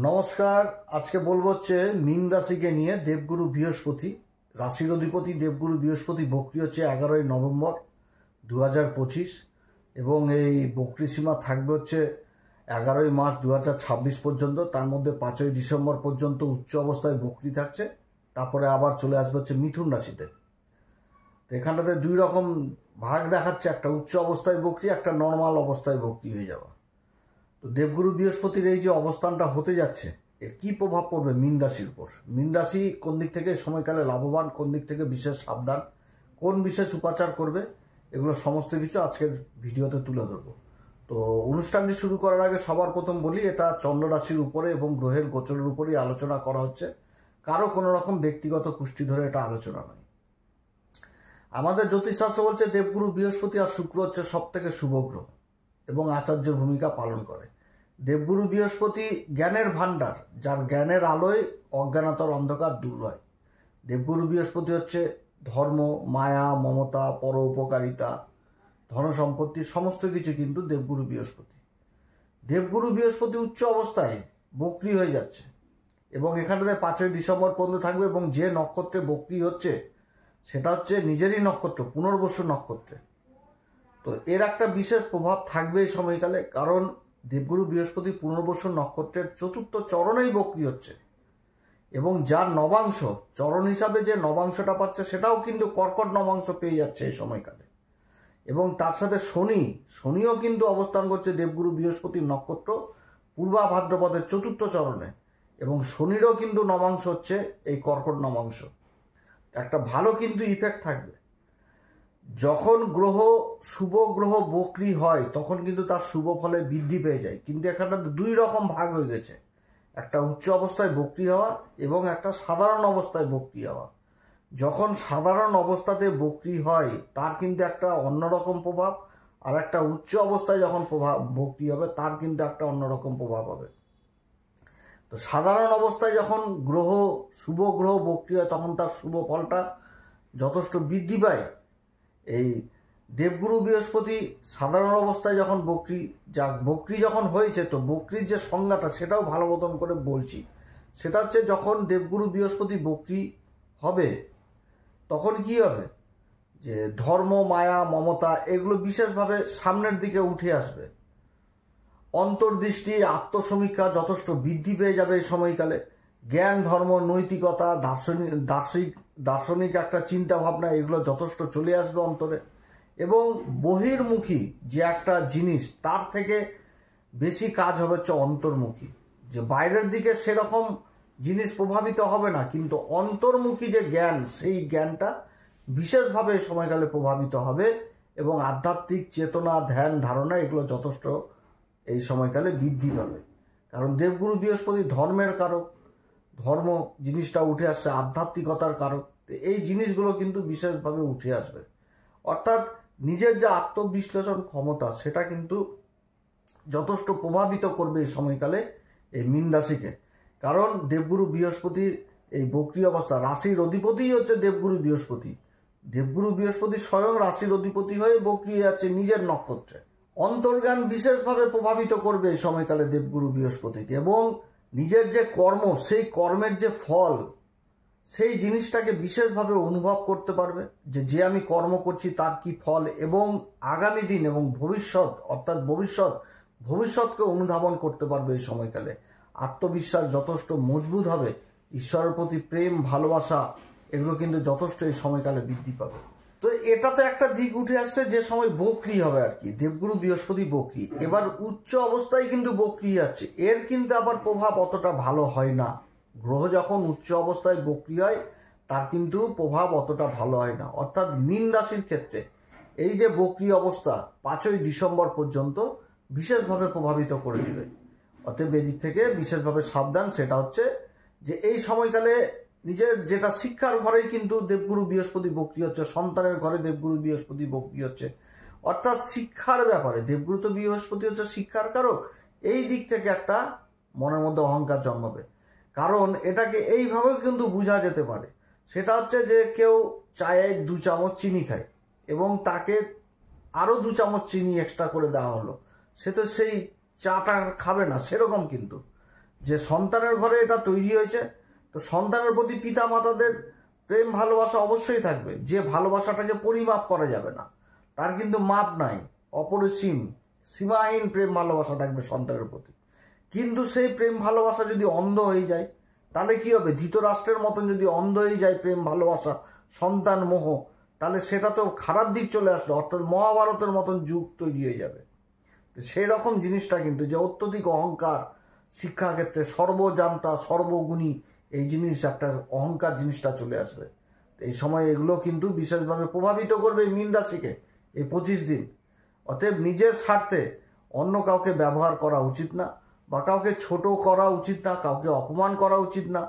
নমস্কার। আজকে বলবো হচ্ছে মীন রাশিকে নিয়ে। দেবগুরু বৃহস্পতি রাশির অধিপতি, দেবগুরু বৃহস্পতি বক্রি হচ্ছে 11ই নভেম্বর 2025 এবং এই বক্রি সীমা থাকবে হচ্ছে 11ই মার্চ 2026 পর্যন্ত। তার মধ্যে 5ই ডিসেম্বর পর্যন্ত উচ্চ অবস্থায় বক্রি থাকছে, তারপরে আবার চলে আসবে হচ্ছে মিথুন রাশিতে। তো এখানটাতে দুই রকম ভাগ দেখাচ্ছে, একটা উচ্চ অবস্থায় বক্রি, একটা নর্মাল অবস্থায় বক্রি হয়ে যাওয়া। তো দেবগুরু বৃহস্পতির এই যে অবস্থানটা হতে যাচ্ছে, এর কি প্রভাব পড়বে মীন রাশির উপর? মীন রাশি কোন দিক থেকে সময়কালে লাভবান, কোন দিক থেকে বিশেষ সাবধান, কোন বিশেষ উপাচার করবে, এগুলো সমস্ত কিছু আজকের ভিডিওতে তুলে ধরবো। তো অনুষ্ঠানটি শুরু করার আগে সবার প্রথম বলি, এটা চন্দ্র রাশির উপরে এবং গ্রহের গোচরের উপরেই আলোচনা করা হচ্ছে, কারো কোনো রকম ব্যক্তিগত কুষ্টি ধরে এটা আলোচনা নয়। আমাদের জ্যোতিষশাস্ত্র বলছে দেবগুরু বৃহস্পতি আর শুক্র হচ্ছে সব থেকে শুভ গ্রহ এবং আচার্যের ভূমিকা পালন করে। দেবগুরু বৃহস্পতি জ্ঞানের ভাণ্ডার, যার জ্ঞানের আলোয় অজ্ঞানতার অন্ধকার দূর হয়। দেবগুরু বৃহস্পতি হচ্ছে ধর্ম, মায়া, মমতা, পর উপকারিতা, ধনসম্পত্তি, সমস্ত কিছু কিন্তু দেবগুরু বৃহস্পতি। দেবগুরু বৃহস্পতি উচ্চ অবস্থায় বক্রি হয়ে যাচ্ছে এবং এখানটাতে 5ই ডিসেম্বর পর্যন্ত থাকবে এবং যে নক্ষত্রে বক্রি হচ্ছে সেটা হচ্ছে নিজেরই নক্ষত্র, পুনর্বসু নক্ষত্রে। তো এর একটা বিশেষ প্রভাব থাকবে এই সময়কালে, কারণ দেবগুরু বৃহস্পতি পুনর্বসু নক্ষত্রের চতুর্থ চরণেই বক্রি হচ্ছে এবং যার নবাংশ চরণ হিসাবে যে নবাংশটা পাচ্ছে সেটাও কিন্তু কর্কট নবাংশ পেয়ে যাচ্ছে এই সময়কালে। এবং তার সাথে শনিও কিন্তু অবস্থান করছে দেবগুরু বৃহস্পতির নক্ষত্র পূর্বা ভাদ্রপদের চতুর্থ চরণে, এবং শনিরও কিন্তু নবাংশ হচ্ছে এই কর্কট নবাংশ। একটা ভালো কিন্তু ইফেক্ট থাকবে। যখন শুভ গ্রহ বক্রি হয় তখন কিন্তু তার শুভ ফলে বৃদ্ধি পেয়ে যায়, কিন্তু এখানে দুই রকম ভাগ হয়ে গেছে, একটা উচ্চ অবস্থায় বক্রি হওয়া এবং একটা সাধারণ অবস্থায় বক্রি হওয়া। যখন সাধারণ অবস্থাতে বক্রি হয় তার কিন্তু একটা অন্যরকম প্রভাব, আর একটা উচ্চ অবস্থায় যখন বক্রি হবে তার কিন্তু একটা অন্যরকম প্রভাব হবে। তো সাধারণ অবস্থায় যখন শুভ গ্রহ বক্রি হয় তখন তার শুভ ফলটা যথেষ্ট বৃদ্ধি পায়। এই দেবগুরু বৃহস্পতি সাধারণ অবস্থায় যখন বক্রি যখন হয়েছে, তো বক্রির যে সংজ্ঞাটা সেটাও ভালো মতন করে বলছি। সেটা হচ্ছে যখন দেবগুরু বৃহস্পতি বক্রি হবে তখন কি হবে, যে ধর্ম, মায়া, মমতা এগুলো বিশেষভাবে সামনের দিকে উঠে আসবে। অন্তর্দৃষ্টি, আত্মসমীক্ষা যথেষ্ট বৃদ্ধি পেয়ে যাবে এই সময়কালে। জ্ঞান, ধর্ম, নৈতিকতা, দার্শনিক একটা চিন্তা ভাবনা এগুলো যথেষ্ট চলে আসবে অন্তরে। এবং বহির্মুখী যে একটা জিনিস তার থেকে বেশি কাজ হবে হচ্ছে অন্তর্মুখী। যে বাইরের দিকে সেরকম জিনিস প্রভাবিত হবে না, কিন্তু অন্তর্মুখী যে জ্ঞান সেই জ্ঞানটা বিশেষভাবে এই সময়কালে প্রভাবিত হবে এবং আধ্যাত্মিক চেতনা, ধ্যান, ধারণা এগুলো যথেষ্ট এই সময়কালে বৃদ্ধি পাবে। কারণ দেবগুরু বৃহস্পতি ধর্মের কারক, ধর্ম জিনিসটা উঠে আসছে, আধ্যাত্মিকতার কারক। এই জিনিসগুলো কিন্তু বিশেষভাবে উঠে আসবে, অর্থাৎ নিজের যে আত্মবিশ্লেষণ ক্ষমতা সেটা কিন্তু যথেষ্ট প্রভাবিত করবে এই সময়কালে এই মীন রাশিকে। কারণ দেবগুরু বৃহস্পতির এই বক্রি অবস্থা, রাশির অধিপতিই হচ্ছে দেবগুরু বৃহস্পতি। দেবগুরু বৃহস্পতি স্বয়ং রাশির অধিপতি হয়ে বক্রি আছে নিজের নক্ষত্রে। অন্তর্জ্ঞান বিশেষভাবে প্রভাবিত করবে এই সময়কালে দেবগুরু বৃহস্পতিকে, এবং নিজের যে কর্ম সেই কর্মের যে ফল সেই জিনিসটাকে বিশেষভাবে অনুভব করতে পারবে, যে আমি কর্ম করছি তার কি ফল, এবং আগামী দিন এবং ভবিষ্যৎ অর্থাৎ ভবিষ্যৎকে অনুধাবন করতে পারবে এই সময়কালে। আত্মবিশ্বাস যথেষ্ট মজবুত হবে, ঈশ্বরের প্রতি প্রেম, ভালোবাসা এগুলো কিন্তু যথেষ্ট এই সময়কালে বৃদ্ধি পাবে। তো এটাতে একটা দিক উঠে আসছে যে সময় বক্রি হবে আর কি, দেবগুরু বৃহস্পতি বক্রি, এবার উচ্চ অবস্থায় কিন্তু বক্রি আছে, এর কিন্তু আবার প্রভাব অতটা ভালো হয় না। গ্রহ যখন উচ্চ অবস্থায় বক্রি হয় তার কিন্তু প্রভাব অতটা ভালো হয় না। অর্থাৎ মীন রাশির ক্ষেত্রে এই যে বক্রি অবস্থা 5ই ডিসেম্বর পর্যন্ত বিশেষভাবে প্রভাবিত করে দিবে। অতএব এদিক থেকে বিশেষভাবে সাবধান। সেটা হচ্ছে যে এই সময়কালে নিজের যেটা শিক্ষার ঘরেই কিন্তু দেবগুরু বৃহস্পতি বক্রি হচ্ছে, সন্তানের ঘরে দেবগুরু বৃহস্পতি বক্রি হচ্ছে, অর্থাৎ শিক্ষার ব্যাপারে দেবগুরু তো বৃহস্পতি হচ্ছে শিক্ষার কারক। এই দিক থেকে একটা মনের মধ্যে অহংকার জন্মাবে, কারণ এটাকে এইভাবেও কিন্তু বোঝা যেতে পারে। সেটা হচ্ছে যে কেউ চায়ে 2 চামচ চিনি খায় এবং তাকে আরও 2 চামচ চিনি এক্সট্রা করে দেওয়া হলো, সে তো সেই চাটা খাবে না, সেরকম কিন্তু যে সন্তানের ঘরে এটা তৈরি হয়েছে, তো সন্তানের প্রতি পিতা মাতাদের প্রেম ভালোবাসা অবশ্যই থাকবে, যে ভালোবাসাটাকে পরিমাপ করা যাবে না, তার কিন্তু মাপ নাই, অপরিসীম সীমাহীন প্রেম ভালোবাসা থাকবে সন্তানের প্রতি। কিন্তু সেই প্রেম ভালোবাসা যদি অন্ধ হয়ে যায়, তাহলে কি হবে? ধৃতরাষ্ট্রের মতন যদি অন্ধ হয়ে যায় প্রেম ভালোবাসা, সন্তান মোহ, তাহলে সেটা তো খারাপ দিক চলে আসলো, অর্থাৎ মহাভারতের মতন যুগ তৈরি হয়ে যাবে। সেই রকম জিনিসটা কিন্তু, যে অত্যধিক অহংকার শিক্ষাক্ষেত্রে, সর্বজান্তা সর্বগুণী, এই জিনিস একটা অহংকার জিনিসটা চলে আসবে। এই সময় এগুলো কিন্তু বিশেষভাবে প্রভাবিত করবে মীন রাশিকে এই 25 দিন। অতএব নিজের স্বার্থে অন্য কাউকে ব্যবহার করা উচিত না, বা কাউকে ছোট করা উচিত না, কাউকে অপমান করা উচিত না।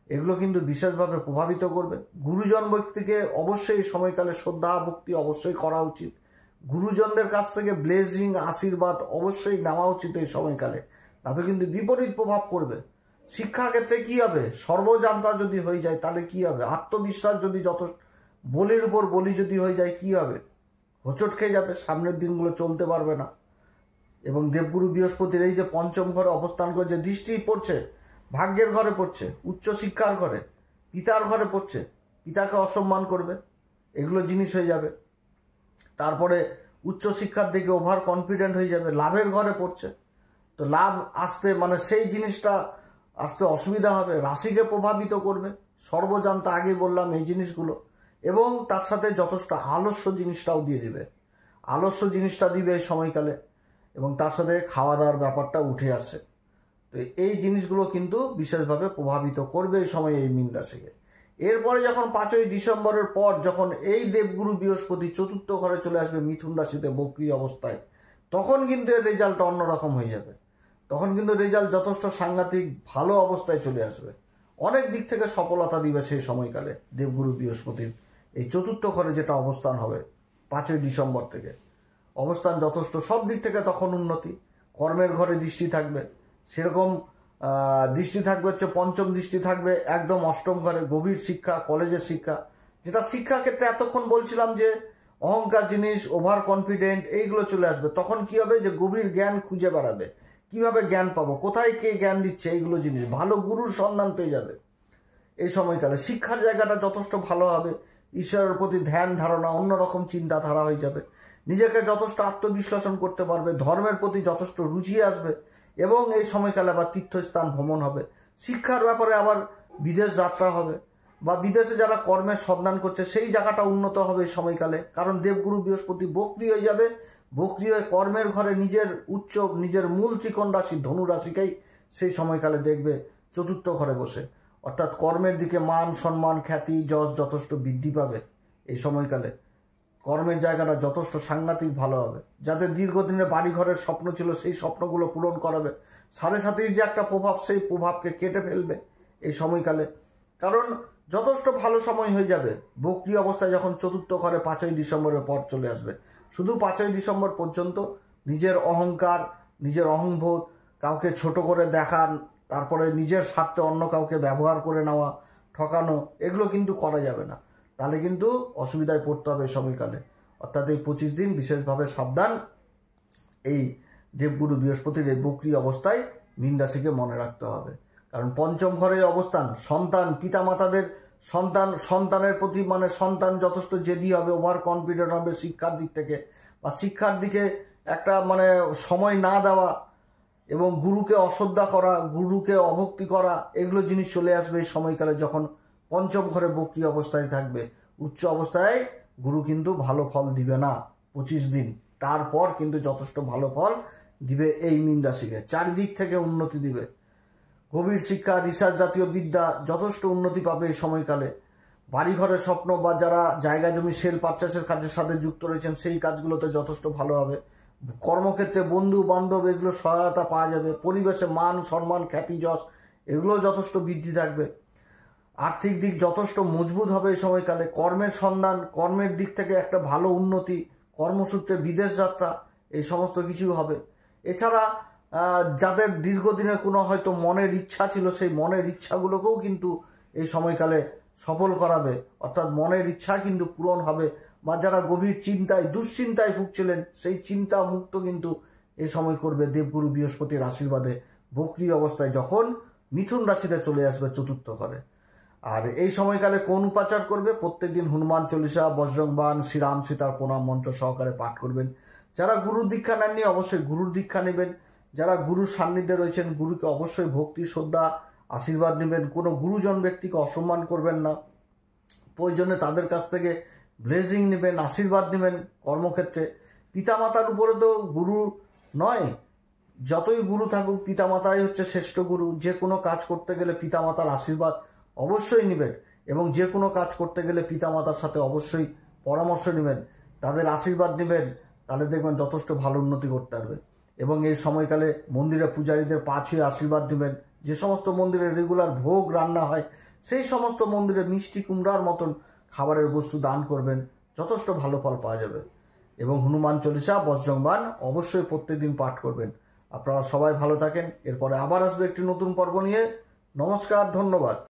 এগুলো কিন্তু বিশেষভাবে প্রভাবিত করবে। গুরুজন ব্যক্তিকে অবশ্যই এই সময়কালে শ্রদ্ধা ভক্তি অবশ্যই করা উচিত। গুরুজনদের কাছ থেকে ব্লেসিং আশীর্বাদ অবশ্যই নেওয়া উচিত এই সময়কালে, না তো কিন্তু বিপরীত প্রভাব পড়বে। শিক্ষাক্ষেত্রে কি হবে? সর্বজান্তা যদি হয়ে যায় তাহলে কি হবে? আত্মবিশ্বাস যদি যত বলির উপর বলি যদি হয়ে যায় কি হবে? হোঁচট খেয়ে যাবে, সামনের দিনগুলো চলতে পারবে না। এবং দেবগুরু বৃহস্পতির এই যে পঞ্চম ঘরে অবস্থান করে যে দৃষ্টি পড়ছে, ভাগ্যের ঘরে পড়ছে, উচ্চশিক্ষার ঘরে, পিতার ঘরে পড়ছে, পিতাকে অসম্মান করবে, এগুলো জিনিস হয়ে যাবে। তারপরে উচ্চশিক্ষার দিকে ওভার কনফিডেন্ট হয়ে যাবে, লাভের ঘরে পড়ছে, তো লাভ আসতে মানে সেই জিনিসটা আসতে অসুবিধা হবে, রাশিকে প্রভাবিত করবে। সর্বজান্তা আগে বললাম এই জিনিসগুলো, এবং তার সাথে যথেষ্ট আলস্য জিনিসটাও দিয়ে দিবে, আলস্য জিনিসটা দিবে এই সময়কালে, এবং তার সাথে খাওয়া দাওয়ার ব্যাপারটা উঠে আসছে। তো এই জিনিসগুলো কিন্তু বিশেষভাবে প্রভাবিত করবে এই সময় এই মীন রাশিকে। এরপরে যখন 5ই ডিসেম্বরের পর যখন এই দেবগুরু বৃহস্পতি চতুর্থ ঘরে চলে আসবে মিথুন রাশিতে বক্রী অবস্থায়, তখন কিন্তু এর রেজাল্টটা অন্যরকম হয়ে যাবে। তখন কিন্তু রেজাল্ট যথেষ্ট সাংঘাতিক ভালো অবস্থায় চলে আসবে, অনেক দিক থেকে সফলতা দিবে সেই সময়কালে দেবগুরু বৃহস্পতির এই চতুর্থ ঘরে যেটা অবস্থান হবে 5ই ডিসেম্বর থেকে। অবস্থান যথেষ্ট সব দিক থেকে তখন উন্নতি। কর্মের ঘরে দৃষ্টি থাকবে, সেরকম দৃষ্টি থাকবে হচ্ছে পঞ্চম দৃষ্টি থাকবে একদম অষ্টম ঘরে, গভীর শিক্ষা, কলেজের শিক্ষা, যেটা শিক্ষাক্ষেত্রে এতক্ষণ বলছিলাম যে অহংকার জিনিস, ওভার কনফিডেন্ট, এইগুলো চলে আসবে। তখন কি হবে? যে গভীর জ্ঞান খুঁজে বেড়াবে, কিভাবে জ্ঞান পাবো, কোথায় কে জ্ঞান দিচ্ছে, এইগুলো জিনিস, ভালো গুরুর সন্ধান পেয়ে যাবে এই সময়কালে। শিক্ষার জায়গাটা যথেষ্ট ভালো হবে, ঈশ্বরের প্রতি ধ্যান ধারণা, অন্যরকম চিন্তাধারা হয়ে যাবে, নিজেকে যথেষ্ট আত্মবিশ্লেষণ করতে পারবে, ধর্মের প্রতি যথেষ্ট রুচি আসবে, এবং এই সময়কালে আবার তীর্থস্থান ভ্রমণ হবে। শিক্ষার ব্যাপারে আবার বিদেশ যাত্রা হবে, বা বিদেশে যারা কর্মের সন্ধান করছে সেই জায়গাটা উন্নত হবে এই সময়কালে, কারণ দেবগুরু বৃহস্পতি বক্রী হয়ে যাবে। বক্রী হয়ে কর্মের ঘরে নিজের মূল ত্রিকোণ রাশি ধনু রাশিকেই সেই সময়কালে দেখবে চতুর্থ ঘরে বসে, অর্থাৎ কর্মের দিকে মান সম্মান খ্যাতি যশ যথেষ্ট বৃদ্ধি পাবে এই সময়কালে। কর্মের জায়গাটা যথেষ্ট সাংঘাতিক ভালো হবে। যাদের দীর্ঘদিনের বাড়ি ঘরের স্বপ্ন ছিল সেই স্বপ্নগুলো পূরণ করাবে। 7.5 যে একটা প্রভাব, সেই প্রভাবকে কেটে ফেলবে এই সময়কালে, কারণ যথেষ্ট ভালো সময় হয়ে যাবে। বক্রী অবস্থায় যখন চতুর্থ ঘরে 5ই ডিসেম্বরের পর চলে আসবে, শুধু 5ই ডিসেম্বর পর্যন্ত নিজের অহংকার, নিজের অহংবোধ, কাউকে ছোট করে দেখান, তারপরে নিজের স্বার্থে অন্য কাউকে ব্যবহার করে নেওয়া, ঠকানো, এগুলো কিন্তু করা যাবে না, তাহলে কিন্তু অসুবিধায় পড়তে হবে এই সময়কালে। অর্থাৎ এই 25 দিন বিশেষভাবে সাবধান এই দেবগুরু বৃহস্পতির এই বক্রী অবস্থায় মীন রাশিকে মনে রাখতে হবে। কারণ পঞ্চম ঘরে অবস্থান, সন্তান, পিতামাতাদের সন্তানের প্রতি মানে সন্তান যথেষ্ট জেদি হবে, ওভার কনফিডেন্ট হবে শিক্ষার দিক থেকে, বা শিক্ষার দিকে একটা মানে সময় না দেওয়া, এবং গুরুকে অশ্রদ্ধা করা, গুরুকে অভক্তি করা, এগুলো জিনিস চলে আসবে এই সময়কালে যখন পঞ্চম ঘরে বক্রী অবস্থায় থাকবে। উচ্চ অবস্থায় গুরু কিন্তু ভালো ফল দিবে না 25 দিন, তারপর কিন্তু যথেষ্ট ভালো ফল দিবে এই মীন রাশিকে, চারিদিক থেকে উন্নতি দিবে। গভীর শিক্ষা, রিসার্চ জাতীয় বিদ্যা যথেষ্ট উন্নতি পাবে এই সময়কালে। বাড়িঘরের স্বপ্ন বা যারা জায়গা জমি সেল পারচেসের কাজের সাথে যুক্ত রয়েছেন সেই কাজগুলোতে যথেষ্ট ভালো হবে। কর্মক্ষেত্রে বন্ধু বান্ধব এগুলো সহায়তা পাওয়া যাবে। পরিবেশে মান সম্মান খ্যাতি যশ এগুলো যথেষ্ট বৃদ্ধি থাকবে। আর্থিক দিক যথেষ্ট মজবুত হবে এই সময়কালে। কর্মের সন্ধান, কর্মের দিক থেকে একটা ভালো উন্নতি, কর্মসূত্রে বিদেশ যাত্রা, এই সমস্ত কিছু হবে। এছাড়া যাদের দীর্ঘদিনের কোনো হয়তো মনের ইচ্ছা ছিল, সেই মনের ইচ্ছাগুলোকেও কিন্তু এই সময়কালে সফল করাবে, অর্থাৎ মনের ইচ্ছা কিন্তু পূরণ হবে। বা যারা গভীর চিন্তায় দুশ্চিন্তায় ভুগছিলেন সেই চিন্তা মুক্ত কিন্তু এই সময় করবে দেবগুরু বৃহস্পতির আশীর্বাদে বকরি অবস্থায় যখন মিথুন রাশিতে চলে আসবে চতুর্থ ঘরে। আর এই সময়কালে কোন উপাচার করবে? প্রত্যেকদিন হনুমান চল্লিশা, বজ্রংবাণ, শ্রীরাম সীতার প্রণাম মন্ত্র সহকারে পাঠ করবেন। যারা গুরুর দীক্ষা নেননি অবশ্যই গুরুর দীক্ষা নেবেন। যারা গুরুর সান্নিধ্যে রয়েছেন গুরুকে অবশ্যই ভক্তি শ্রদ্ধা আশীর্বাদ নেবেন। কোনো গুরুজন ব্যক্তিকে অসম্মান করবেন না। প্রয়োজনে তাদের কাছ থেকে ব্লেসিং নেবেন, আশীর্বাদ নেবেন কর্মক্ষেত্রে। পিতামাতার উপরে তো গুরু নয়, যতই গুরু থাকুক পিতামাতাই হচ্ছে শ্রেষ্ঠ গুরু। যে কোনো কাজ করতে গেলে পিতামাতার আশীর্বাদ অবশ্যই নেবেন এবং যে কোনো কাজ করতে গেলে পিতামাতার সাথে অবশ্যই পরামর্শ নেবেন, তাদের আশীর্বাদ নেবেন, তাহলে দেখবেন যথেষ্ট ভালো উন্নতি করতে পারবে। এবং এই সময়কালে মন্দিরে পূজারীদের পা ছুঁয়ে আশীর্বাদ নেবেন। যে সমস্ত মন্দিরে রেগুলার ভোগ রান্না হয় সেই সমস্ত মন্দিরে মিষ্টি কুমড়ার মতন খাবারের বস্তু দান করবেন, যথেষ্ট ভালো ফল পাওয়া যাবে। এবং হনুমান চল্লিশা, বজ্রংবাণ অবশ্যই প্রত্যেকদিন পাঠ করবেন। আপনারা সবাই ভালো থাকেন। এরপরে আবার আসবে একটি নতুন পর্ব নিয়ে। নমস্কার, ধন্যবাদ।